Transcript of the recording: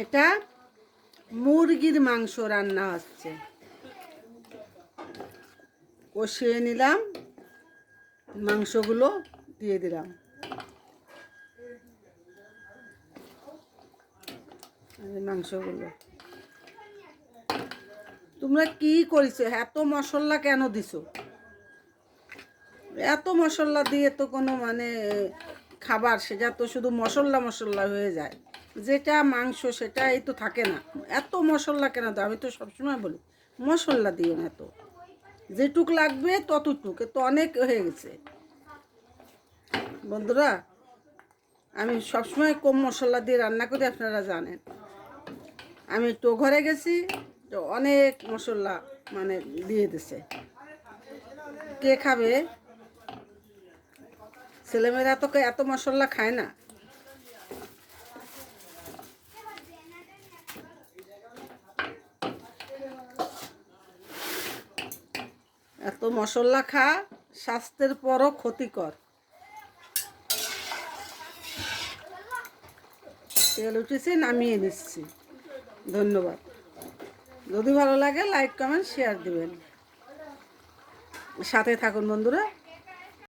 এটা মুরগির মাংস রান্না হচ্ছে। কষিয়ে নিলাম, মাংসগুলো দিয়ে দিলাম। মাংসগুলো তোমরা কি করেছো? এত মশলা কেন দিছো? এত মশলা দিয়ে তো কোনো মানে খাবার, সেটা তো শুধু মশলা মশলা হয়ে যায়। যেটা মাংস সেটাই তো থাকে না। এত মশলা কেন দাও? আমি তো সবসময় বলি মশলা দিও না, তো যেটুক লাগবে ততটুক, তো অনেক হয়ে গেছে। বন্ধুরা, আমি সবসময় কম মশলা দিয়ে রান্না করি, আপনারা জানেন। আমি একটু ঘরে গেছি তো অনেক মশলা মানে দিয়ে দিছে। কে খাবে? ছেলেমেয়েরা তো এত মশলা খায় না। এত মশলা খা স্বাস্থ্যের পরও ক্ষতিকর। তেল উঠেছি, নামিয়ে নিচ্ছি। ধন্যবাদ। যদি ভালো লাগে লাইক কমেন্ট শেয়ার দিবেন, সাথে থাকুন বন্ধুরা।